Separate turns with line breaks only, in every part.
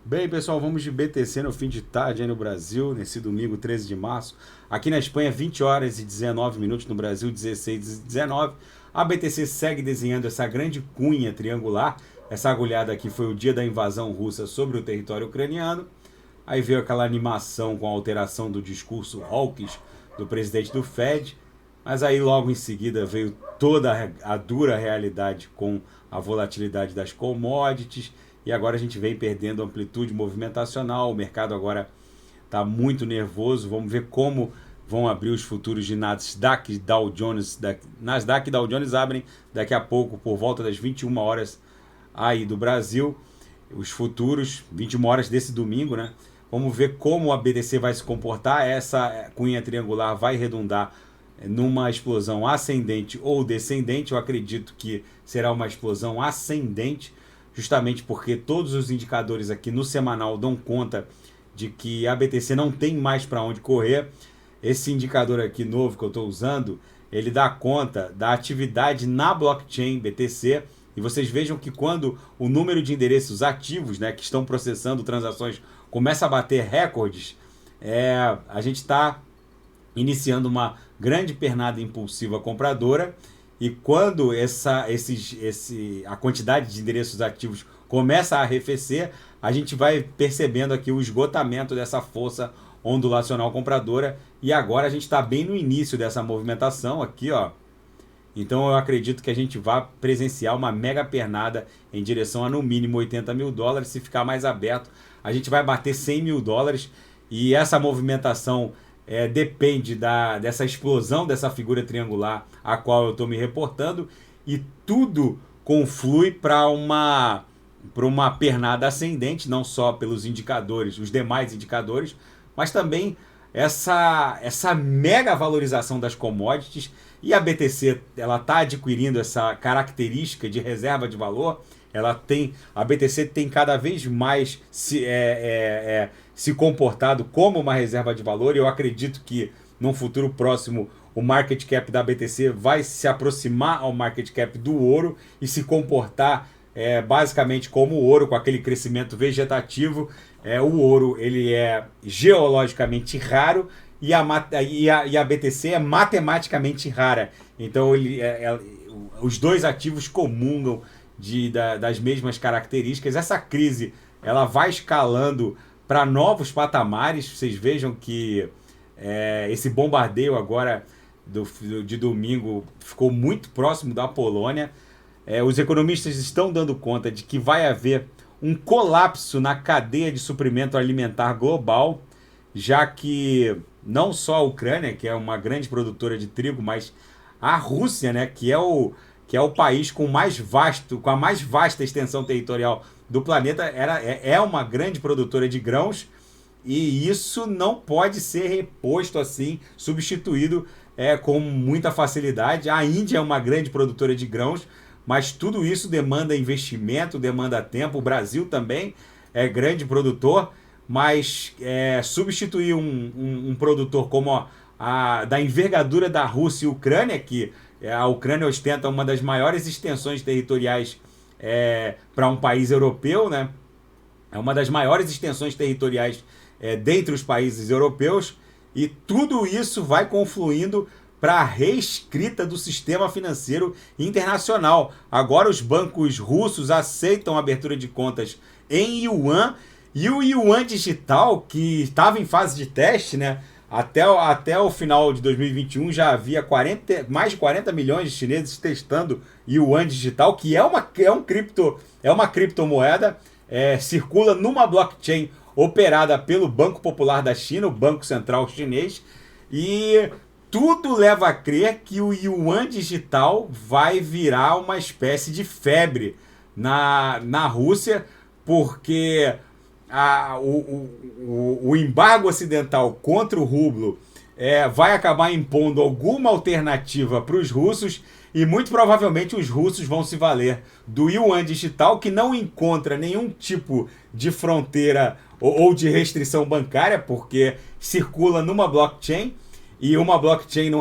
Bem, pessoal, vamos de BTC no fim de tarde aí no Brasil, nesse domingo 13 de março. Aqui na Espanha, 20 horas e 19 minutos, no Brasil, 16 e 19. A BTC segue desenhando essa grande cunha triangular. Essa agulhada aqui foi o dia da invasão russa sobre o território ucraniano. Aí veio aquela animação com a alteração do discurso hawkish do presidente do Fed. Mas aí logo em seguida veio toda a dura realidade com a volatilidade das commodities. E agora a gente vem perdendo amplitude movimentacional. O mercado agora está muito nervoso. Vamos ver como vão abrir os futuros de Nasdaq e Dow Jones. Nasdaq e Dow Jones abrem daqui a pouco, por volta das 21 horas aí do Brasil. Os futuros, 21 horas desse domingo, né? Vamos ver como a BTC vai se comportar. Essa cunha triangular vai redundar numa explosão ascendente ou descendente. Eu acredito que será uma explosão ascendente, justamente porque todos os indicadores aqui no semanal dão conta de que a BTC não tem mais para onde correr. Esse indicador aqui novo que eu estou usando, ele dá conta da atividade na blockchain BTC. E vocês vejam que quando o número de endereços ativos, né, que estão processando transações, começa a bater recordes, a gente está iniciando uma grande pernada impulsiva compradora. E quando a quantidade de endereços ativos começa a arrefecer, a gente vai percebendo aqui o esgotamento dessa força ondulacional compradora. E agora a gente está bem no início dessa movimentação aqui, ó. Então eu acredito que a gente vai presenciar uma mega pernada em direção a no mínimo 80 mil dólares. Se ficar mais aberto, a gente vai bater 100 mil dólares. E essa movimentação depende dessa explosão dessa figura triangular a qual eu estou me reportando, e tudo conflui para uma pernada ascendente, não só pelos indicadores, os demais indicadores, mas também essa mega valorização das commodities. E a BTC ela está adquirindo essa característica de reserva de valor. A BTC tem cada vez mais se comportado como uma reserva de valor. E eu acredito que num futuro próximo o market cap da BTC vai se aproximar ao market cap do ouro e se comportar basicamente como o ouro, com aquele crescimento vegetativo. O ouro ele é geologicamente raro e a BTC é matematicamente rara. Então os dois ativos comungam das mesmas características. Essa crise ela vai escalando para novos patamares. Vocês vejam que esse bombardeio agora de domingo ficou muito próximo da Polônia. Os economistas estão dando conta de que vai haver um colapso na cadeia de suprimento alimentar global, já que não só a Ucrânia, que é uma grande produtora de trigo, mas a Rússia, né, que é o país com a mais vasta extensão territorial do planeta, é uma grande produtora de grãos, e isso não pode ser reposto assim, substituído com muita facilidade. A Índia é uma grande produtora de grãos, mas tudo isso demanda investimento, demanda tempo. O Brasil também é grande produtor, mas substituir um produtor como da envergadura da Rússia e Ucrânia, que a Ucrânia ostenta uma das maiores extensões territoriais para um país europeu, né? É uma das maiores extensões territoriais dentre os países europeus, e tudo isso vai confluindo para a reescrita do sistema financeiro internacional. Agora os bancos russos aceitam a abertura de contas em yuan, e o yuan digital, que estava em fase de teste, né? Até o final de 2021 já havia mais de 40 milhões de chineses testando yuan digital, que é uma criptomoeda, circula numa blockchain operada pelo Banco Popular da China, o Banco Central Chinês, e tudo leva a crer que o yuan digital vai virar uma espécie de febre na Rússia, porque o embargo ocidental contra o rublo vai acabar impondo alguma alternativa para os russos, e muito provavelmente os russos vão se valer do yuan digital, que não encontra nenhum tipo de fronteira ou de restrição bancária, porque circula numa blockchain, e uma blockchain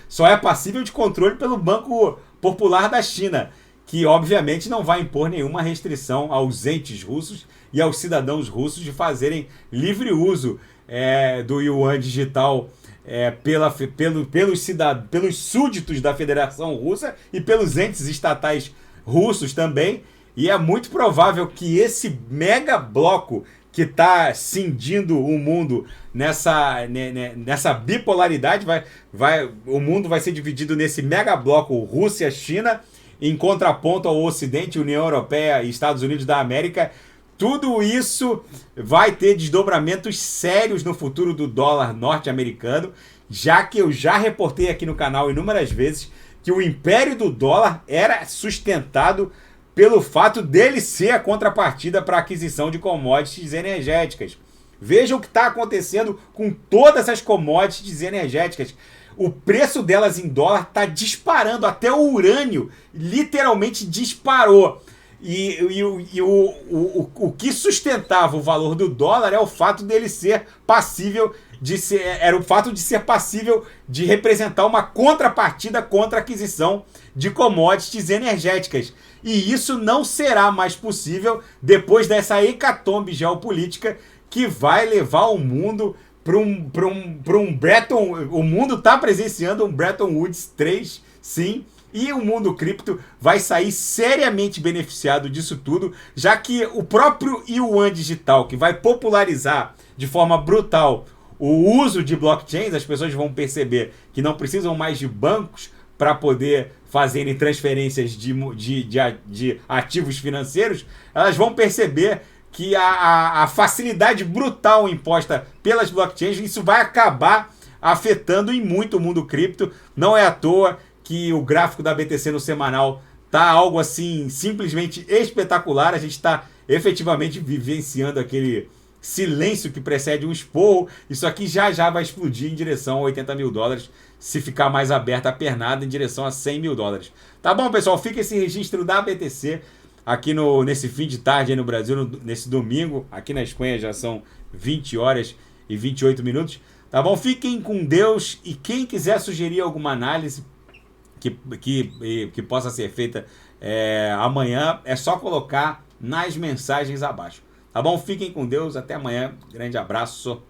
só é passível de controle pelo Banco Popular da China. que obviamente não vai impor nenhuma restrição aos entes russos e aos cidadãos russos de fazerem livre uso do yuan digital pelos súditos da Federação Russa e pelos entes estatais russos também. E é muito provável que esse mega bloco que está cindindo o mundo nessa bipolaridade, o mundo vai ser dividido nesse mega bloco Rússia-China, em contraponto ao Ocidente, União Europeia e Estados Unidos da América. Tudo isso vai ter desdobramentos sérios no futuro do dólar norte-americano, já que eu já reportei aqui no canal inúmeras vezes que o império do dólar era sustentado pelo fato dele ser a contrapartida para a aquisição de commodities energéticas. Vejam o que está acontecendo com todas as commodities energéticas. O preço delas em dólar está disparando, até o urânio literalmente disparou. O que sustentava o valor do dólar é o fato dele ser passível era o fato de ser passível de representar uma contrapartida contra a aquisição de commodities energéticas. E isso não será mais possível depois dessa hecatombe geopolítica que vai levar o mundo para um Bretton... O mundo está presenciando um Bretton Woods 3, sim, e o mundo cripto vai sair seriamente beneficiado disso tudo, já que o próprio yuan digital, que vai popularizar de forma brutal o uso de blockchains, as pessoas vão perceber que não precisam mais de bancos para poder fazerem transferências de ativos financeiros, elas vão perceber que a facilidade brutal imposta pelas blockchains, isso vai acabar afetando em muito o mundo cripto. Não é à toa que o gráfico da BTC no semanal tá algo assim simplesmente espetacular. A gente está efetivamente vivenciando aquele silêncio que precede um esporro. Isso aqui já vai explodir em direção a 80 mil dólares, se ficar mais aberta a pernada, em direção a 100 mil dólares. Tá bom, pessoal? Fica esse registro da BTC aqui nesse fim de tarde aí no Brasil, nesse domingo. Aqui na Espanha já são 20 horas e 28 minutos. Tá bom? Fiquem com Deus, e quem quiser sugerir alguma análise que possa ser feita amanhã, é só colocar nas mensagens abaixo. Tá bom? Fiquem com Deus. Até amanhã. Grande abraço.